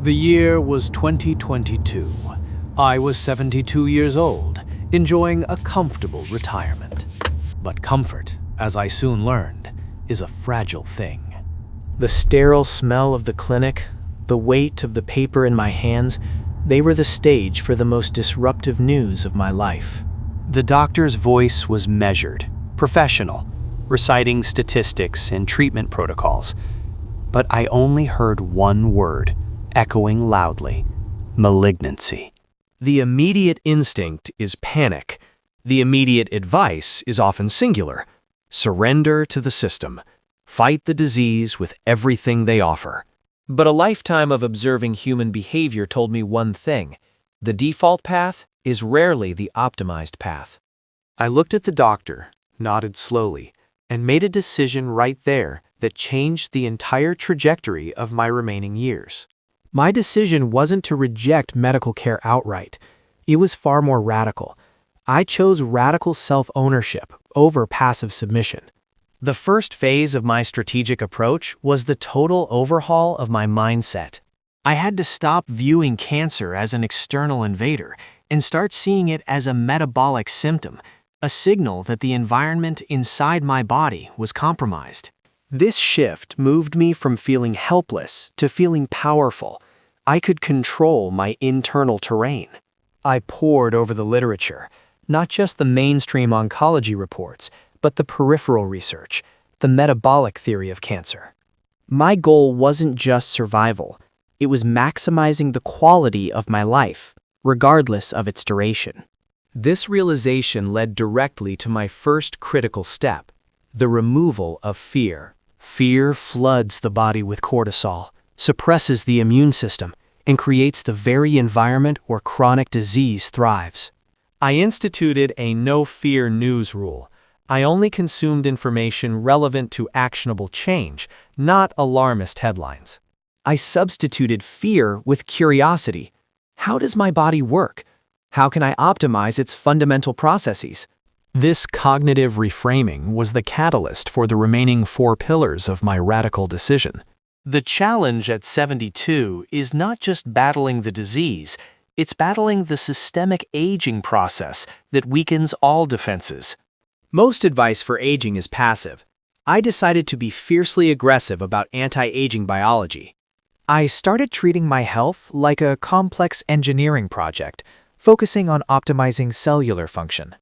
The year was 2022. I was 72 years old, enjoying a comfortable retirement. But comfort, as I soon learned, is a fragile thing. The sterile smell of the clinic, the weight of the paper in my hands, they were the stage for the most disruptive news of my life. The doctor's voice was measured, professional, reciting statistics and treatment protocols. But I only heard one word, echoing loudly: malignancy. The immediate instinct is panic. The immediate advice is often singular: surrender to the system. Fight the disease with everything they offer. But a lifetime of observing human behavior told me one thing: the default path is rarely the optimized path. I looked at the doctor, nodded slowly, and made a decision right there that changed the entire trajectory of my remaining years. My decision wasn't to reject medical care outright. It was far more radical. I chose radical self-ownership over passive submission. The first phase of my strategic approach was the total overhaul of my mindset. I had to stop viewing cancer as an external invader and start seeing it as a metabolic symptom, a signal that the environment inside my body was compromised. This shift moved me from feeling helpless to feeling powerful. I could control my internal terrain. I pored over the literature, not just the mainstream oncology reports, but the peripheral research, the metabolic theory of cancer. My goal wasn't just survival. It was maximizing the quality of my life, regardless of its duration. This realization led directly to my first critical step: the removal of fear. Fear floods the body with cortisol, suppresses the immune system, and creates the very environment where chronic disease thrives. I instituted a no-fear news rule. I only consumed information relevant to actionable change, not alarmist headlines. I substituted fear with curiosity. How does my body work? How can I optimize its fundamental processes? This cognitive reframing was the catalyst for the remaining 4 pillars of my radical decision. The challenge at 72 is not just battling the disease, it's battling the systemic aging process that weakens all defenses. Most advice for aging is passive. I decided to be fiercely aggressive about anti-aging biology. I started treating my health like a complex engineering project, focusing on optimizing cellular function.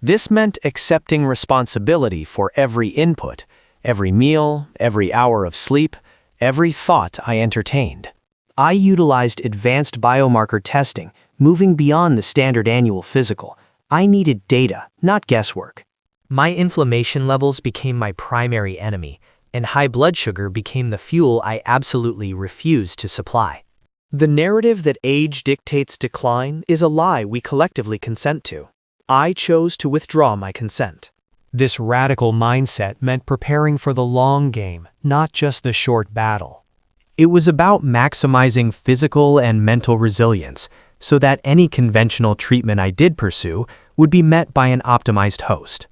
This meant accepting responsibility for every input, every meal, every hour of sleep, every thought I entertained. I utilized advanced biomarker testing, moving beyond the standard annual physical. I needed data, not guesswork. My inflammation levels became my primary enemy, and high blood sugar became the fuel I absolutely refused to supply. The narrative that age dictates decline is a lie we collectively consent to. I chose to withdraw my consent. This radical mindset meant preparing for the long game, not just the short battle. It was about maximizing physical and mental resilience so that any conventional treatment I did pursue would be met by an optimized host.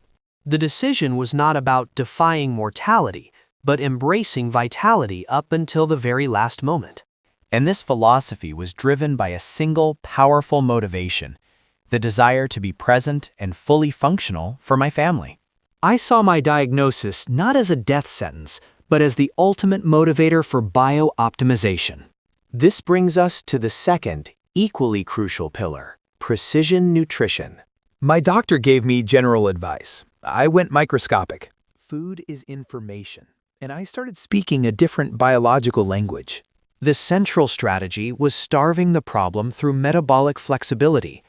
The decision was not about defying mortality, but embracing vitality up until the very last moment. And this philosophy was driven by a single, powerful motivation: the desire to be present and fully functional for my family. I saw my diagnosis not as a death sentence, but as the ultimate motivator for bio-optimization. This brings us to the second, equally crucial pillar: precision nutrition. My doctor gave me general advice. I went microscopic. Food is information, and I started speaking a different biological language. The central strategy was starving the problem through metabolic flexibility.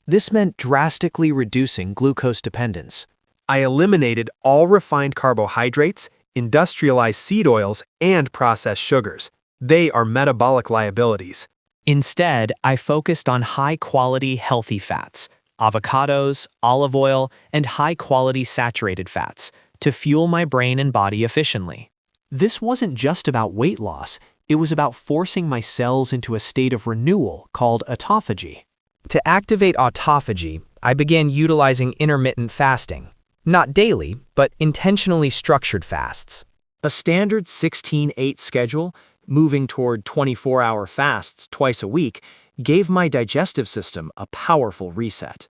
This meant drastically reducing glucose dependence. I eliminated all refined carbohydrates, industrialized seed oils, and processed sugars. They are metabolic liabilities. Instead, I focused on high-quality healthy fats, avocados, olive oil, and high-quality saturated fats to fuel my brain and body efficiently. This wasn't just about weight loss. It was about forcing my cells into a state of renewal called autophagy. To activate autophagy, I began utilizing intermittent fasting. Not daily, but intentionally structured fasts. A standard 16-8 schedule Moving toward 24-hour fasts twice a week gave my digestive system a powerful reset.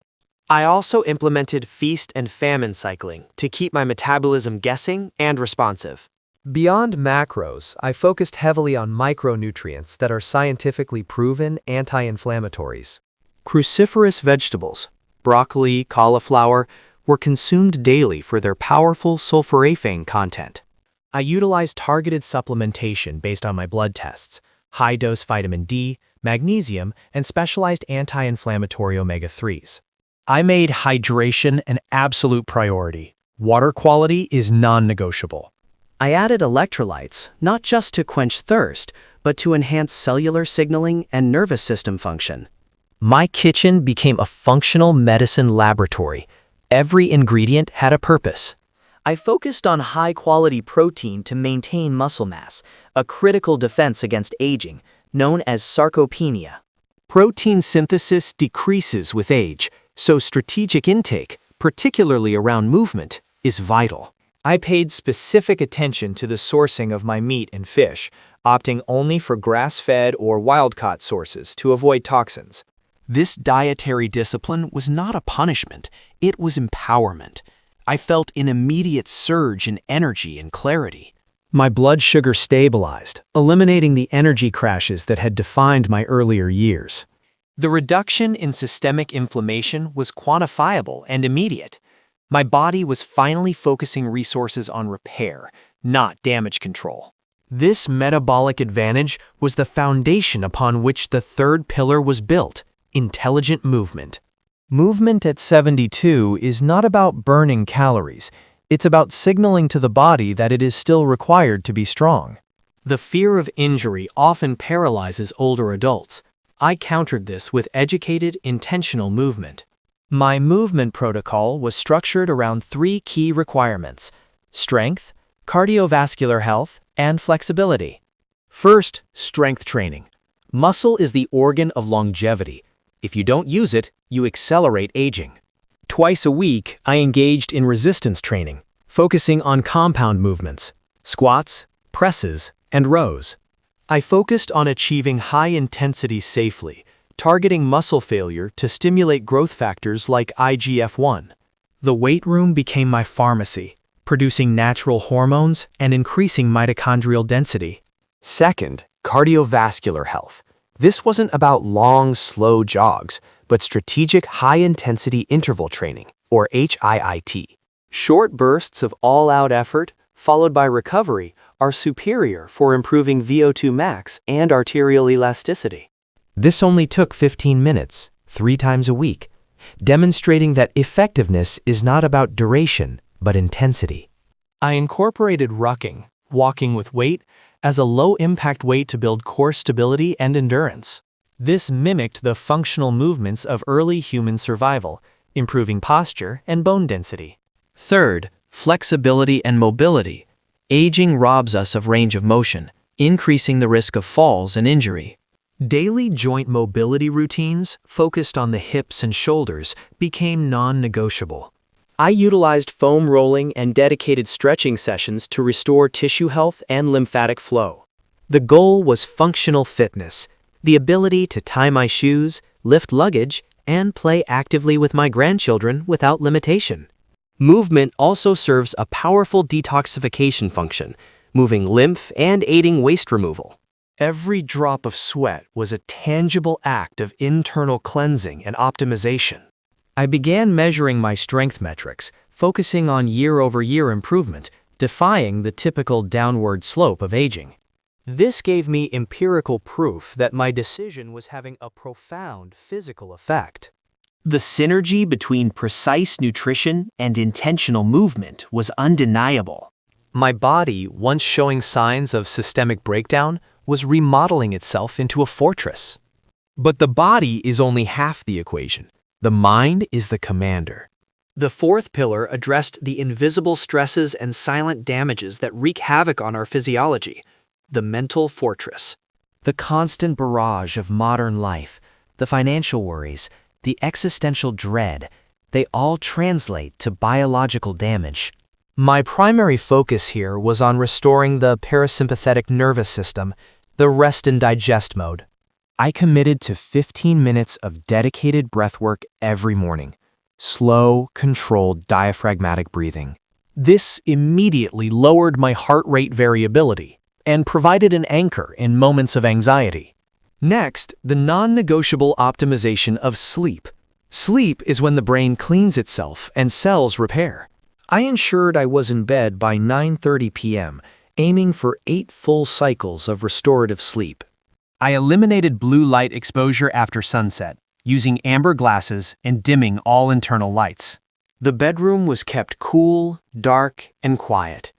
I also implemented feast and famine cycling to keep my metabolism guessing and responsive. Beyond macros, I focused heavily on micronutrients that are scientifically proven anti-inflammatories. Cruciferous vegetables, broccoli, cauliflower, were consumed daily for their powerful sulforaphane content. I utilized targeted supplementation based on my blood tests, high-dose vitamin D, magnesium, and specialized anti-inflammatory omega-3s. I made hydration an absolute priority. Water quality is non-negotiable. I added electrolytes, not just to quench thirst, but to enhance cellular signaling and nervous system function. My kitchen became a functional medicine laboratory. Every ingredient had a purpose. I focused on high-quality protein to maintain muscle mass, a critical defense against aging, known as sarcopenia. Protein synthesis decreases with age, so strategic intake, particularly around movement, is vital. I paid specific attention to the sourcing of my meat and fish, opting only for grass-fed or wild-caught sources to avoid toxins. This dietary discipline was not a punishment, it was empowerment. I felt an immediate surge in energy and clarity. My blood sugar stabilized, eliminating the energy crashes that had defined my earlier years. The reduction in systemic inflammation was quantifiable and immediate. My body was finally focusing resources on repair, not damage control. This metabolic advantage was the foundation upon which the third pillar was built: intelligent movement. Movement at 72 is not about burning calories. It's about signaling to the body that it is still required to be strong. The fear of injury often paralyzes older adults. I countered this with educated, intentional movement. My movement protocol was structured around 3 key requirements: strength, cardiovascular health, and flexibility. First, strength training. Muscle is the organ of longevity. If you don't use it, you accelerate aging. Twice a week, I engaged in resistance training, focusing on compound movements, squats, presses, and rows. I focused on achieving high intensity safely, targeting muscle failure to stimulate growth factors like IGF-1. The weight room became my pharmacy, producing natural hormones and increasing mitochondrial density. Second, cardiovascular health. This wasn't about long, slow jogs, but strategic high-intensity interval training, or HIIT. Short bursts of all-out effort, followed by recovery, are superior for improving VO2 max and arterial elasticity. This only took 15 minutes, 3 times a week, demonstrating that effectiveness is not about duration, but intensity. I incorporated rucking, walking with weight, as a low-impact way to build core stability and endurance. This mimicked the functional movements of early human survival, improving posture and bone density. Third, flexibility and mobility. Aging robs us of range of motion, increasing the risk of falls and injury. Daily joint mobility routines focused on the hips and shoulders became non-negotiable. I utilized foam rolling and dedicated stretching sessions to restore tissue health and lymphatic flow. The goal was functional fitness, the ability to tie my shoes, lift luggage, and play actively with my grandchildren without limitation. Movement also serves a powerful detoxification function, moving lymph and aiding waste removal. Every drop of sweat was a tangible act of internal cleansing and optimization. I began measuring my strength metrics, focusing on year-over-year improvement, defying the typical downward slope of aging. This gave me empirical proof that my decision was having a profound physical effect. The synergy between precise nutrition and intentional movement was undeniable. My body, once showing signs of systemic breakdown, was remodeling itself into a fortress. But the body is only half the equation. The mind is the commander. The fourth pillar addressed the invisible stresses and silent damages that wreak havoc on our physiology: the mental fortress. The constant barrage of modern life, the financial worries, the existential dread, they all translate to biological damage. My primary focus here was on restoring the parasympathetic nervous system, The rest and digest mode. I committed to 15 minutes of dedicated breathwork every morning. Slow, controlled diaphragmatic breathing. This immediately lowered my heart rate variability and provided an anchor in moments of anxiety. Next, the non-negotiable optimization of sleep. Sleep is when the brain cleans itself and cells repair. I ensured I was in bed by 9:30 p.m., aiming for 8 full cycles of restorative sleep. I eliminated blue light exposure after sunset, using amber glasses and dimming all internal lights. The bedroom was kept cool, dark, and quiet.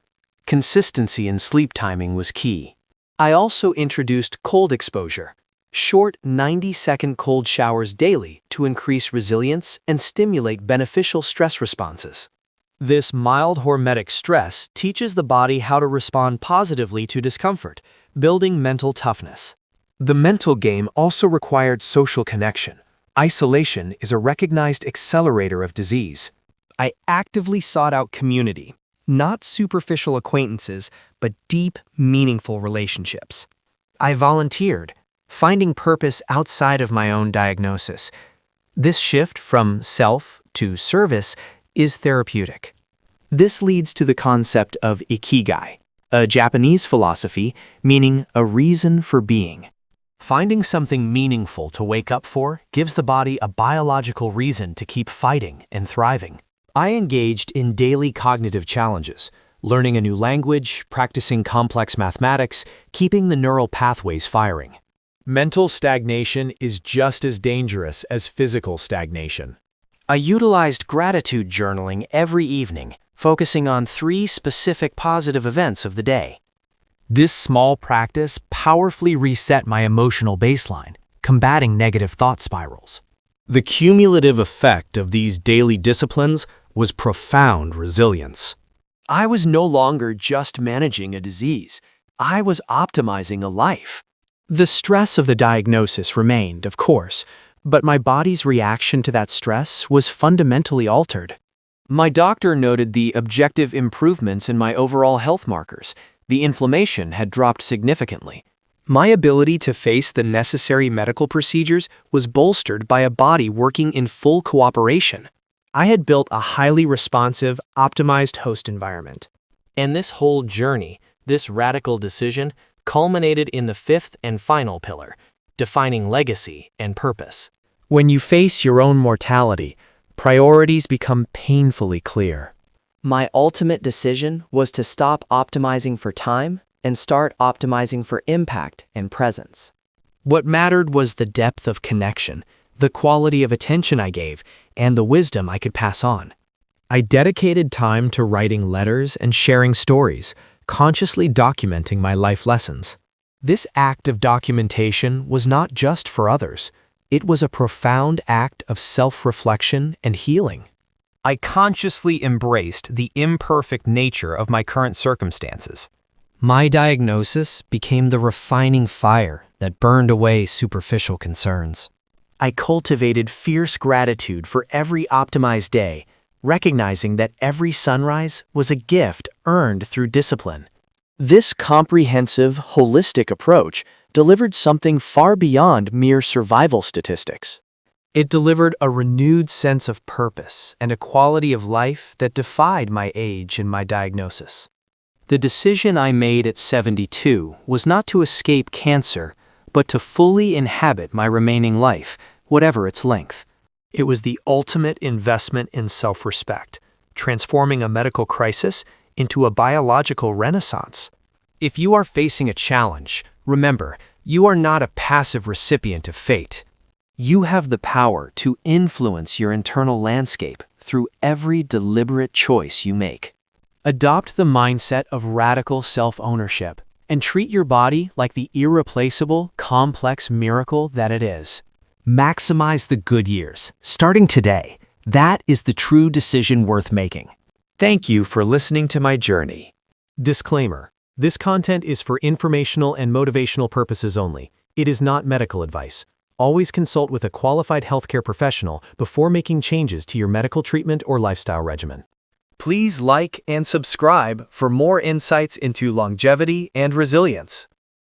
Consistency in sleep timing was key. I also introduced cold exposure, short 90-second cold showers daily to increase resilience and stimulate beneficial stress responses. This mild hormetic stress teaches the body how to respond positively to discomfort, building mental toughness. The mental game also required social connection. Isolation is a recognized accelerator of disease. I actively sought out community, not superficial acquaintances, but deep, meaningful relationships. I volunteered, finding purpose outside of my own diagnosis. This shift from self to service is therapeutic. This leads to the concept of ikigai, a Japanese philosophy meaning a reason for being. Finding something meaningful to wake up for gives the body a biological reason to keep fighting and thriving. I engaged in daily cognitive challenges, learning a new language, practicing complex mathematics, keeping the neural pathways firing. Mental stagnation is just as dangerous as physical stagnation. I utilized gratitude journaling every evening, focusing on 3 specific positive events of the day. This small practice powerfully reset my emotional baseline, combating negative thought spirals. The cumulative effect of these daily disciplines was profound resilience. I was no longer just managing a disease. I was optimizing a life. The stress of the diagnosis remained, of course, but my body's reaction to that stress was fundamentally altered. My doctor noted the objective improvements in my overall health markers. The inflammation had dropped significantly. My ability to face the necessary medical procedures was bolstered by a body working in full cooperation. I had built a highly responsive, optimized host environment. And this whole journey, this radical decision, culminated in the 5th and final pillar, defining legacy and purpose. When you face your own mortality, priorities become painfully clear. My ultimate decision was to stop optimizing for time and start optimizing for impact and presence. What mattered was the depth of connection, the quality of attention I gave, and the wisdom I could pass on. I dedicated time to writing letters and sharing stories, consciously documenting my life lessons. This act of documentation was not just for others. It was a profound act of self-reflection and healing. I consciously embraced the imperfect nature of my current circumstances. My diagnosis became the refining fire that burned away superficial concerns. I cultivated fierce gratitude for every optimized day, recognizing that every sunrise was a gift earned through discipline. This comprehensive, holistic approach delivered something far beyond mere survival statistics. It delivered a renewed sense of purpose and a quality of life that defied my age and my diagnosis. The decision I made at 72 was not to escape cancer, but to fully inhabit my remaining life, whatever its length. It was the ultimate investment in self-respect, transforming a medical crisis into a biological renaissance. If you are facing a challenge, remember, you are not a passive recipient of fate. You have the power to influence your internal landscape through every deliberate choice you make. Adopt the mindset of radical self-ownership and treat your body like the irreplaceable, complex miracle that it is. Maximize the good years, starting today. That is the true decision worth making. Thank you for listening to my journey. Disclaimer: this content is for informational and motivational purposes only. It is not medical advice. Always consult with a qualified healthcare professional before making changes to your medical treatment or lifestyle regimen. Please like and subscribe for more insights into longevity and resilience.